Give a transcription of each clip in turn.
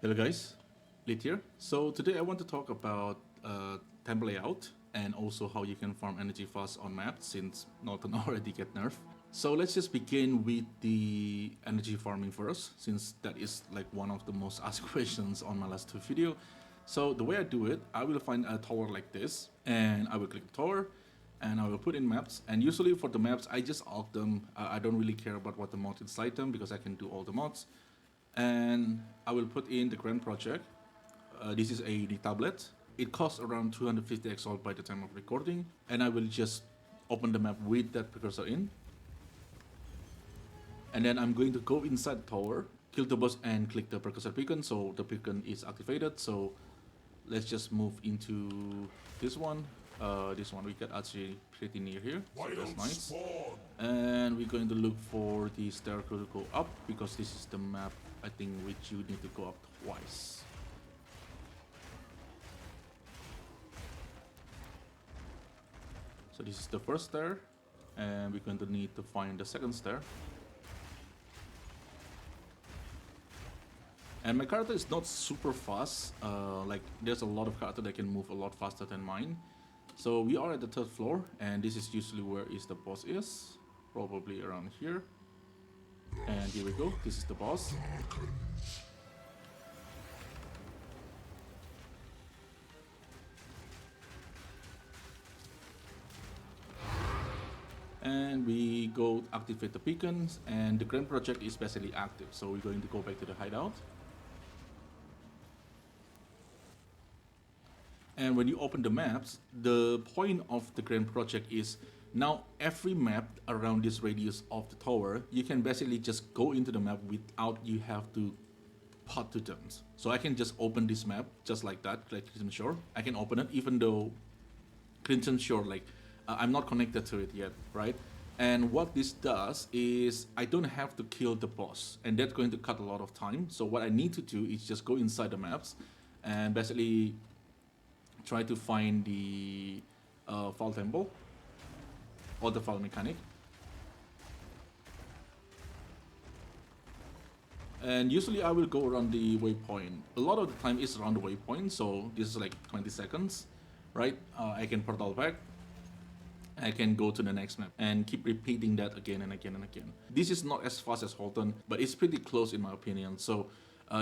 Hello guys, Lit here. So today I want to talk about temple layout and also how you can farm energy fast on maps since Norton already get nerfed. So let's just begin with the energy farming first, since that is like one of the most asked questions on my last two video. So the way I do it, I will find a tower like this and I will click the tower and I will put in maps, and usually for the maps I just alt them. I don't really care about what the mod inside them because I can do all the mods. And I will put in the grand project. This is the tablet. It costs around 250 XL by the time of recording, and I will just open the map with that precursor in. And then I'm going to go inside the tower, kill the boss, and click the precursor beacon, so the beacon is activated. So let's just move into this one. This one, we got Atziri pretty near here, so that's nice. And we're going to look for the stair to go up, because this is the map, I think, which you need to go up twice. So this is the first stair, and we're going to need to find the second stair. And my character is not super fast, like there's a lot of characters that can move a lot faster than mine. So we are at the third floor, and this is usually where the boss is, probably around here. And here we go, this is the boss. And we go activate the beacons, and the grand project is basically active, so we're going to go back to the hideout. And when you open the maps, the point of the grand project is now every map around this radius of the tower, you can basically just go into the map without you have to pot to turns. So I can just open this map just like that, like Crimson Shore. I can open it even though Crimson Shore, like I'm not connected to it yet, right? And what this does is I don't have to kill the boss, and that's going to cut a lot of time. So what I need to do is just go inside the maps and basically try to find the Fall Temple or the Fall Mechanic. And usually I will go around the waypoint. A lot of the time it's around the waypoint, so this is like 20 seconds, right? I can portal back, I can go to the next map and keep repeating that again and again and again. This is not as fast as Holton, but it's pretty close in my opinion. So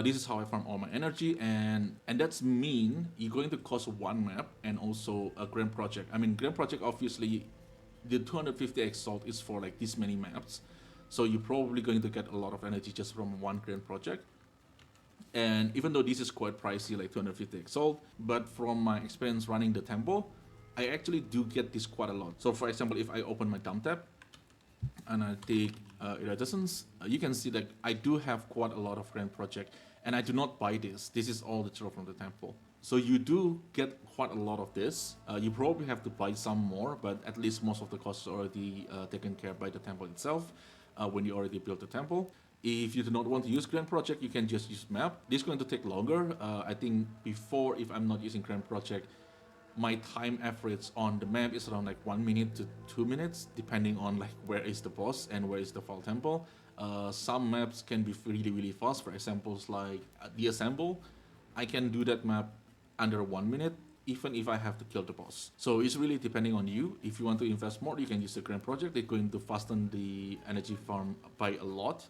this is how I farm all my energy, and that's mean you're going to cost one map and also a grand project. I mean, grand project, obviously the 250x salt is for like this many maps, so you're probably going to get a lot of energy just from one grand project. And even though this is quite pricey, like 250x salt, but from my experience running the temple, I actually do get this quite a lot. So for example, if I open my dump tab and I take iridescence, you can see that I do have quite a lot of grand project, and I do not buy this. This is all the throw from the temple. So you do get quite a lot of this. You probably have to buy some more, but at least most of the costs are already taken care by the temple itself when you already built the temple. If you do not want to use grand project, you can just use map. This is going to take longer. I think before, if I'm not using grand project, my time average on the map is around like 1 minute to 2 minutes, depending on like where is the boss and where is the Fall Temple. Some maps can be really fast. For examples like the Assemble, I can do that map under 1 minute, even if I have to kill the boss. So it's really depending on you. If you want to invest more, you can use the grand project. They're going to fasten the energy farm by a lot.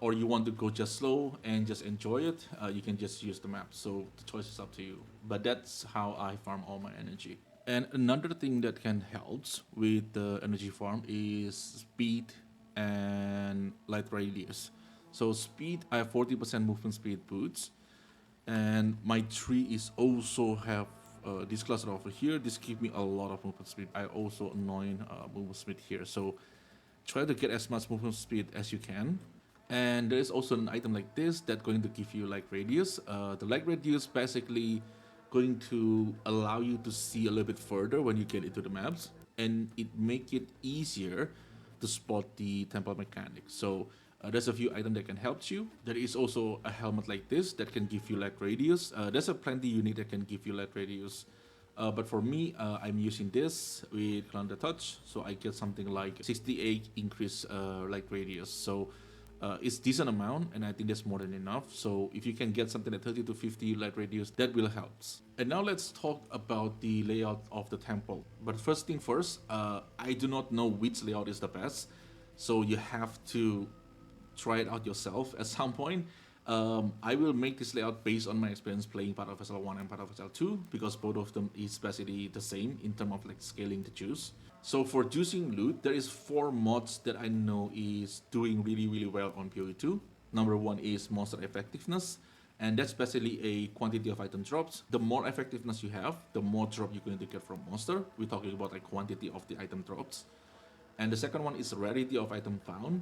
Or you want to go just slow and just enjoy it, you can just use the map. So the choice is up to you. But that's how I farm all my energy. And another thing that can help with the energy farm is speed and light radius. So speed, I have 40% movement speed boots, and my tree is also have this cluster over here. This gives me a lot of movement speed. I also annoying movement speed here. So try to get as much movement speed as you can. And there is also an item like this that's going to give you light radius. The light radius basically going to allow you to see a little bit further when you get into the maps, and it make it easier to spot the temple mechanic. So there's a few items that can help you. There is also a helmet like this that can give you light radius. There's a plenty unit that can give you light radius. But for me, I'm using this with Clan the Touch, so I get something like 68 increase light radius. So It's decent amount, and I think that's more than enough. So if you can get something at 30 to 50 light radius, that will help. And now let's talk about the layout of the temple. But first thing first, I do not know which layout is the best, so you have to try it out yourself at some point. I will make this layout based on my experience playing Path of Exile 1 and Path of Exile 2, because both of them is basically the same in terms of like scaling the juice. So for juicing loot, there is 4 mods that I know is doing really well on PoE2. Number 1 is monster effectiveness, and that's basically a quantity of item drops. The more effectiveness you have, the more drop you're going to get from monster. We're talking about like quantity of the item drops. And the second one is rarity of item found.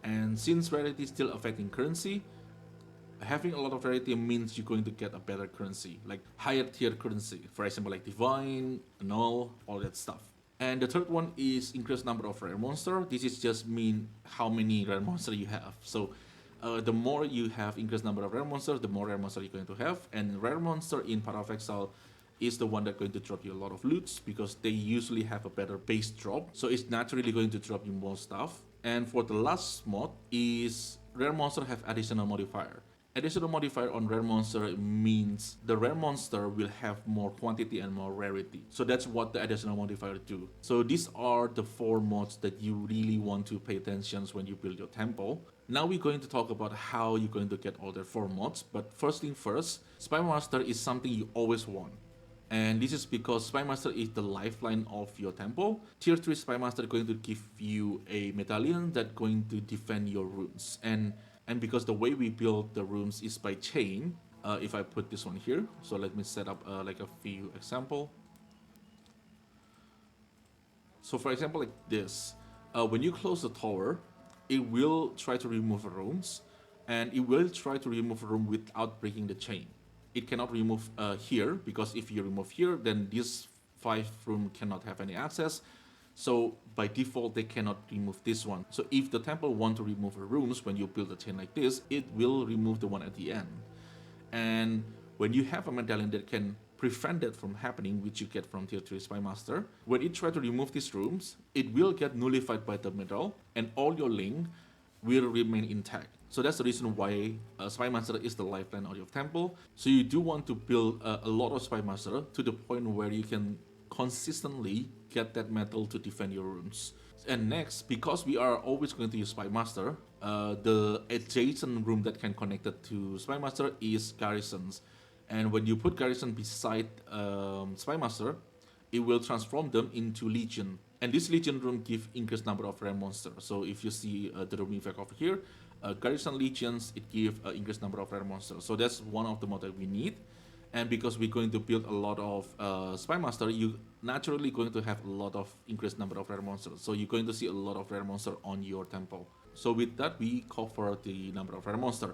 And since rarity is still affecting currency, having a lot of rarity means you're going to get a better currency, like higher tier currency. For example, like divine, null, all that stuff. And the third one is increased number of rare monster. This is just mean how many rare monster you have. So the more you have increased number of rare monster, the more rare monster you're going to have. And rare monster in Path of Exile is the one that's going to drop you a lot of loots, because they usually have a better base drop. So it's naturally going to drop you more stuff. And for the last mod is rare monster have additional modifier. Additional modifier on rare monster means the rare monster will have more quantity and more rarity. So that's what the additional modifier do. So these are the 4 mods that you really want to pay attention when you build your temple. Now we're going to talk about how you're going to get all the 4 mods. But first thing first, Spy Master is something you always want. And this is because Spy Master is the lifeline of your temple. Tier 3 Spy Master is going to give you a medallion that's going to defend your runes. And because the way we build the rooms is by chain, if I put this one here, so let me set up like a few example. So for example, like this, when you close the tower, it will try to remove rooms, and it will try to remove a room without breaking the chain. It cannot remove here, because if you remove here, then this 5 room cannot have any access. So by default, they cannot remove this one. So if the temple want to remove rooms when you build a chain like this, it will remove the one at the end. And when you have a medallion that can prevent that from happening, which you get from tier 3 Spy Master, when it tries to remove these rooms, it will get nullified by the medal, and all your link will remain intact. So that's the reason why Spy Master is the lifeline of your temple. So you do want to build a lot of Spy Master to the point where you can consistently get that metal to defend your runes. And next, because we are always going to use Spy Master, the adjacent room that can connect it to Spy Master is garrisons. And when you put garrison beside Spy Master, it will transform them into Legion. And this Legion room gives increased number of rare monsters. So if you see the room effect over here, garrison legions, it gives increased number of rare monsters. So that's one of the mods that we need. And because we're going to build a lot of Spy Master, you naturally going to have a lot of increased number of rare monsters. So you're going to see a lot of rare monster on your temple. So with that, we cover the number of rare monster.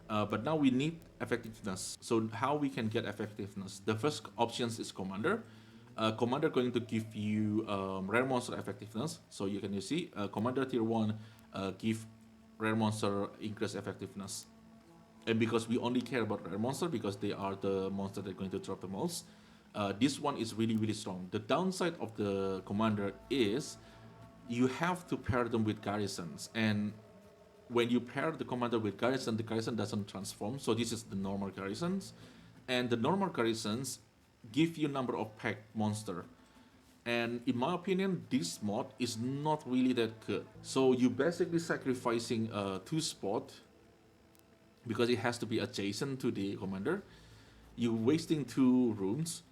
But now we need effectiveness. So how we can get effectiveness? The first option is Commander. Commander going to give you rare monster effectiveness. So you can see Commander tier 1 give rare monster increased effectiveness. And because we only care about rare monster because they are the monster that are going to drop the most, this one is really strong. The downside of the Commander is you have to pair them with garrisons, and when you pair the Commander with garrison, the garrison doesn't transform. So this is the normal garrisons, and the normal garrisons give you number of packed monster. And in my opinion, this mod is not really that good. So you basically sacrificing 2 spot because it has to be adjacent to the Commander. You're wasting 2 rooms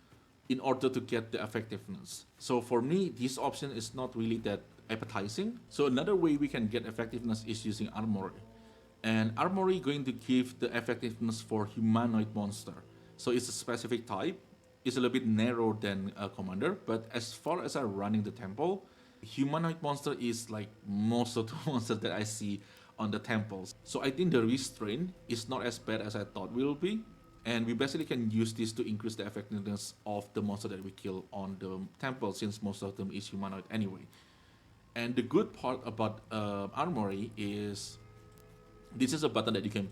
in order to get the effectiveness. So for me, this option is not really that appetizing. So another way we can get effectiveness is using Armory. And Armory going to give the effectiveness for humanoid monster. So it's a specific type. It's a little bit narrower than a Commander, but as far as I'm running the temple, humanoid monster is like most of the monsters that I see on the temples. So I think the restraint is not as bad as I thought it will be. And we basically can use this to increase the effectiveness of the monster that we kill on the temple, since most of them is humanoid anyway. And the good part about Armory is this is a button that you can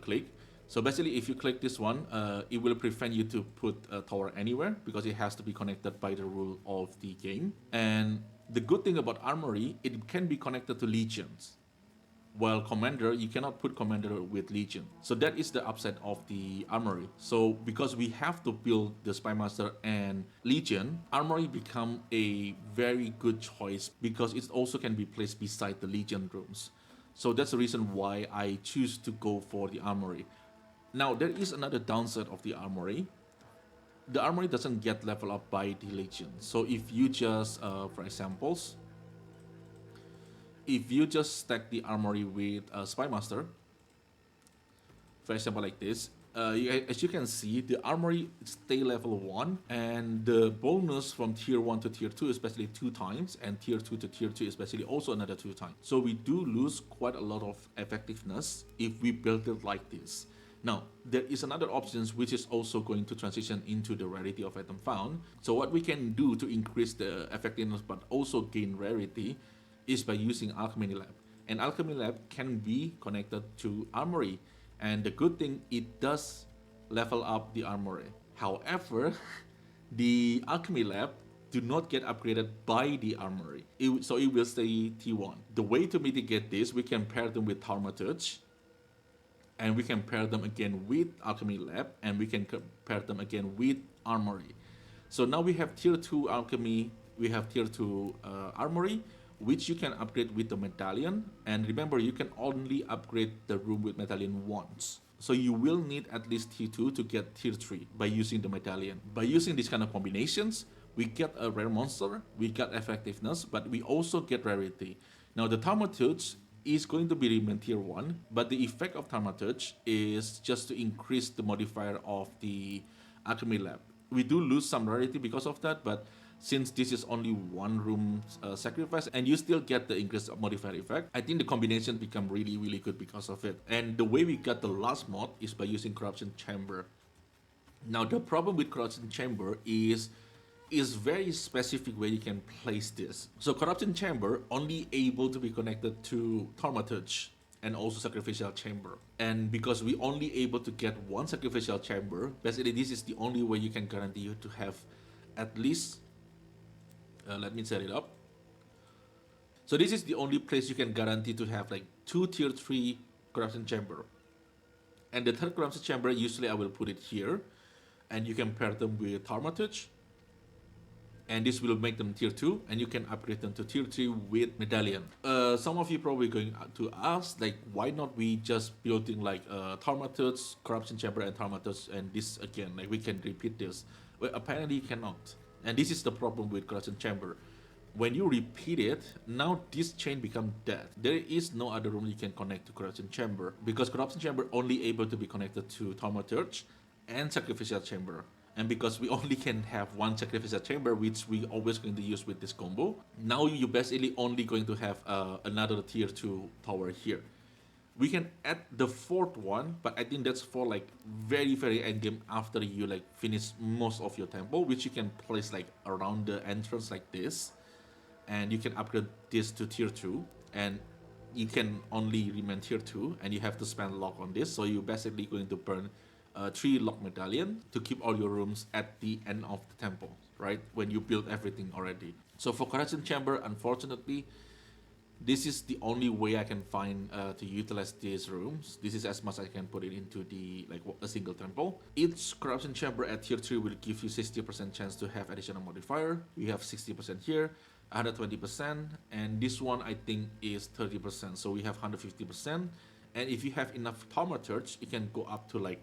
click. So basically, if you click this one, it will prevent you to put a tower anywhere because it has to be connected by the rule of the game. And the good thing about Armory, it can be connected to legions. While Commander, you cannot put Commander with Legion. So that is the upside of the Armory. So because we have to build the Spymaster and Legion, Armory become a very good choice because it also can be placed beside the Legion rooms. So that's the reason why I choose to go for the Armory. Now there is another downside of the Armory. The Armory doesn't get leveled up by the Legion. So if you just, for examples, if you just stack the Armory with Spymaster, for example like this, as you can see, the Armory stay level 1, and the bonus from tier 1 to tier 2 especially 2 times, and tier 2 to tier 2 especially also another 2 times. So we do lose quite a lot of effectiveness if we build it like this. Now, there is another option which is also going to transition into the rarity of item found. So what we can do to increase the effectiveness but also gain rarity is by using Alchemy Lab. And Alchemy Lab can be connected to Armory. And the good thing, it does level up the Armory. However, the Alchemy Lab do not get upgraded by the Armory. So it will stay T1. The way to mitigate this, we can pair them with Thaumaturge, and we can pair them again with Alchemy Lab, and we can pair them again with Armory. So now we have tier 2 Alchemy, we have tier 2 Armory, which you can upgrade with the Medallion. And remember, you can only upgrade the room with Medallion once. So you will need at least tier 2 to get tier 3 by using the Medallion. By using these kind of combinations, we get a rare monster, we get effectiveness, but we also get rarity. Now the Thaumaturge is going to be remain tier 1, but the effect of Thaumaturge is just to increase the modifier of the Alchemy Lab. We do lose some rarity because of that, but since this is only one room sacrifice and you still get the increased modifier effect, I think the combination become really, really good because of it. And the way we got the last mod is by using Corruption Chamber. Now the problem with Corruption Chamber is very specific where you can place this. So Corruption Chamber only able to be connected to Thaumaturge and also Sacrificial Chamber. And because we only able to get one Sacrificial Chamber, basically this is the only way you can guarantee you to have at least, let me set it up. So this is the only place you can guarantee to have like 2 tier 3 Corruption Chamber. And the third Corruption Chamber, usually I will put it here. And you can pair them with Thaumaturge. And this will make them tier 2, and you can upgrade them to tier 3 with Medallion. Some of you probably going to ask, like, why not we just building like Thaumaturge, Corruption Chamber, and Thaumaturge, and this again, like we can repeat this. Well, apparently you cannot. And this is the problem with Corruption Chamber. When you repeat it, now this chain becomes dead. There is no other room you can connect to Corruption Chamber, because Corruption Chamber only able to be connected to Thaumaturge and Sacrificial Chamber. And because we only can have one Sacrificial Chamber, which we always going to use with this combo, now you basically only going to have another tier 2 tower here. We can add the fourth one, but I think that's for like very, very endgame after you like finish most of your temple, which you can place like around the entrance like this. And you can upgrade this to tier 2, and you can only remain tier 2, and you have to spend lock on this. So you're basically going to burn 3 lock medallion to keep all your rooms at the end of the temple, right? When you build everything already. So for Corruption Chamber, unfortunately, this is the only way I can find to utilize these rooms. This is as much as I can put it into the like a single temple. Each Corruption Chamber at tier 3 will give you 60% chance to have additional modifier. We have 60% here, 120%, and this one I think is 30%. So we have 150%. And if you have enough Thaumaturge, it can go up to like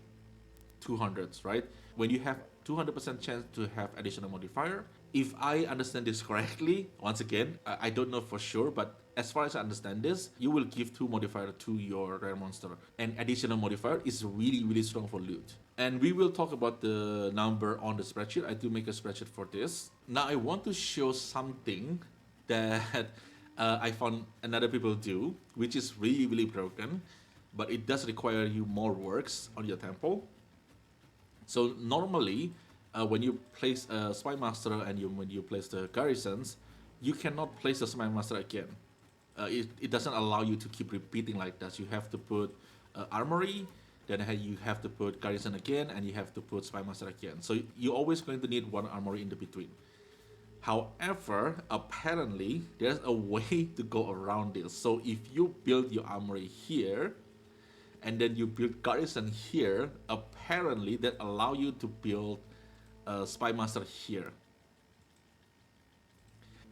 200s, right? When you have 200% chance to have additional modifier, if I understand this correctly, once again, I don't know for sure, but as far as I understand this, you will give 2 modifier to your rare monster, and additional modifier is really, really strong for loot. And we will talk about the number on the spreadsheet. I do make a spreadsheet for this. Now I want to show something that I found another people do, which is really, really broken, but it does require you more works on your temple. So normally, when you place a Spy Master and when you place the garrisons, you cannot place the Spy Master again. It doesn't allow you to keep repeating like that. You have to put Armory, then you have to put garrison again, and you have to put Spy Master again. So you're always going to need one Armory in the between. However, apparently there's a way to go around this. So if you build your armory here and then you build garrison here, apparently that allow you to build a spy master here.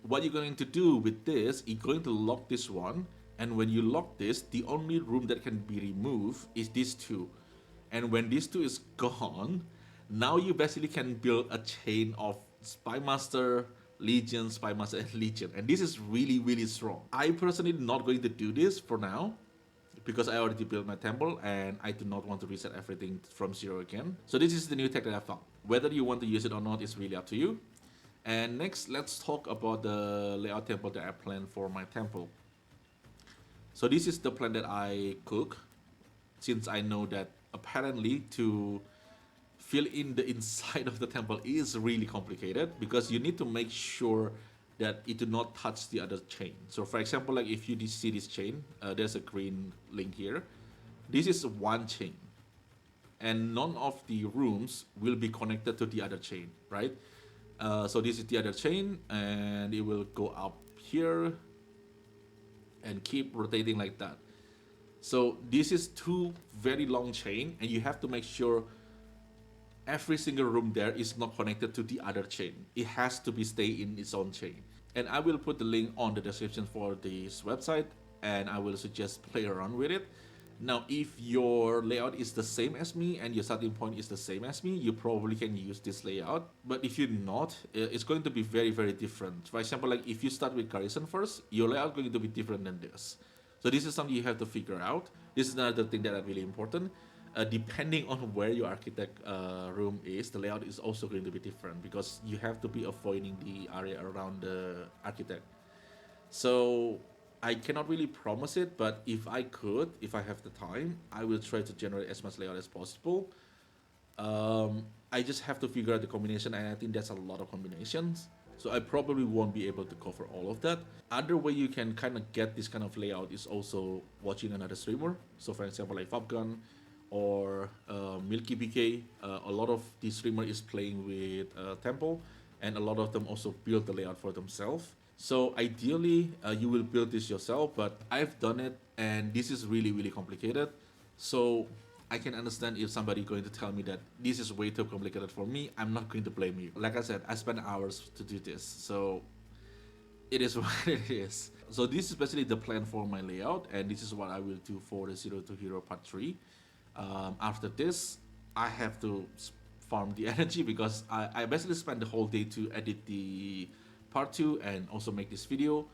What you're going to do with this, you're going to lock this one, and when you lock this, the only room that can be removed is these two. And when these two is gone, now you basically can build a chain of spy master, legion, spy master, and legion, and this is really strong. I personally not going to do this for now because I already built my temple and I do not want to reset everything from zero again. So this is the new tech that I found. Whether you want to use it or not is really up to you. And next, let's talk about the layout template that I planned for my temple. So this is the plan that I cook, since I know that apparently to fill in the inside of the temple is really complicated because you need to make sure that it do not touch the other chain. So for example, like if you see this chain, there's a green link here. This is one chain, and none of the rooms will be connected to the other chain, right? So this is the other chain, and it will go up here and keep rotating like that. So this is two very long chain, and you have to make sure every single room there is not connected to the other chain. It has to be stay in its own chain. And I will put the link on the description for this website, and I will suggest play around with it. Now, if your layout is the same as me and your starting point is the same as me, you probably can use this layout. But if you're not, it's going to be very different. For example, like if you start with garrison first, your layout is going to be different than this. So this is something you have to figure out. This is another thing that is really important. Depending on where your architect room is, the layout is also going to be different because you have to be avoiding the area around the architect. So I cannot really promise it, but if I could, if I have the time, I will try to generate as much layout as possible. I just have to figure out the combination, and I think that's a lot of combinations. So I probably won't be able to cover all of that. Other way you can kind of get this kind of layout is also watching another streamer. So for example, like Fabgun or Milky BK, a lot of the streamer is playing with Temple, and a lot of them also build the layout for themselves. So ideally, you will build this yourself, but I've done it, and this is really complicated. So I can understand if somebody going to tell me that this is way too complicated for me. I'm not going to blame you. Like I said, I spent hours to do this, so it is what it is. So this is basically the plan for my layout, and this is what I will do for the Zero to Hero Part 3. After this, I have to farm the energy because I basically spent the whole day to edit the Part 2 and also make this video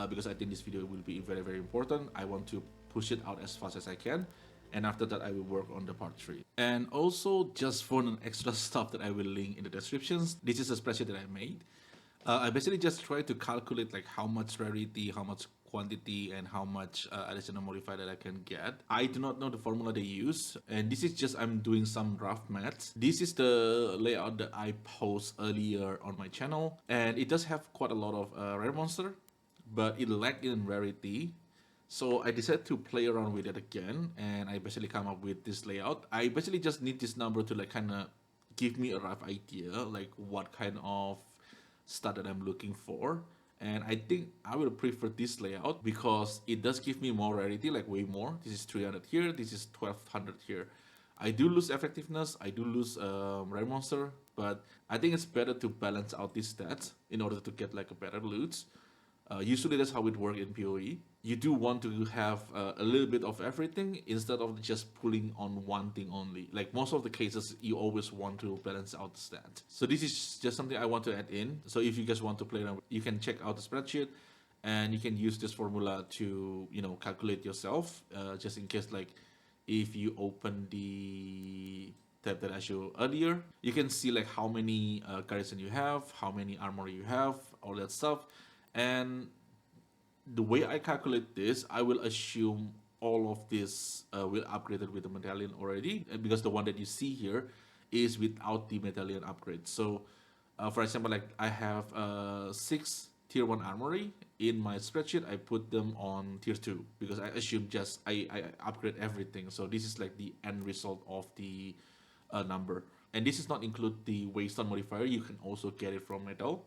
because I think this video will be very important. I want to push it out as fast as I can. And after that, I will work on the part 3. And also, just for an extra stuff that I will link in the descriptions, this is a spreadsheet that I made. I basically just try to calculate like how much rarity, how much quantity, and how much additional modifier that I can get. I do not know the formula they use, and this is just I'm doing some rough maths. This is the layout that I post earlier on my channel, and it does have quite a lot of rare monster, but it lacked in rarity. So I decided to play around with it again, and I basically come up with this layout. I basically just need this number to like kind of give me a rough idea, like what kind of stat that I'm looking for. And I think I will prefer this layout because it does give me more rarity, like way more. This is 300 here, this is 1200 here. I do lose effectiveness, I do lose rare monster, but I think it's better to balance out these stats in order to get like a better loot. Usually that's how it works in PoE. You do want to have a little bit of everything instead of just pulling on one thing only. Like most of the cases, you always want to balance out the stats. So this is just something I want to add in. So if you guys want to play around, you can check out the spreadsheet and you can use this formula to, you know, calculate yourself. Just in case, like if you open the tab that I showed earlier, you can see like how many garrison you have, how many armor you have, all that stuff. And the way I calculate this, I will assume all of this will upgraded with the medallion already, because the one that you see here is without the medallion upgrade. So, for example, like I have 6 tier 1 armory in my spreadsheet. I put them on tier 2 because I assume just I upgrade everything. So this is like the end result of the number, and this is not include the waystone modifier. You can also get it from metal.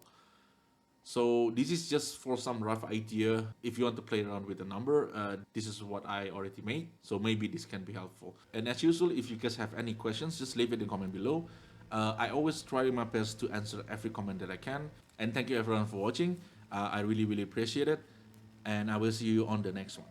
So this is just for some rough idea. If you want to play around with the number, this is what I already made. So maybe this can be helpful. And as usual, if you guys have any questions, just leave it in the comment below. I always try my best to answer every comment that I can. And thank you everyone for watching. I really, really appreciate it. And I will see you on the next one.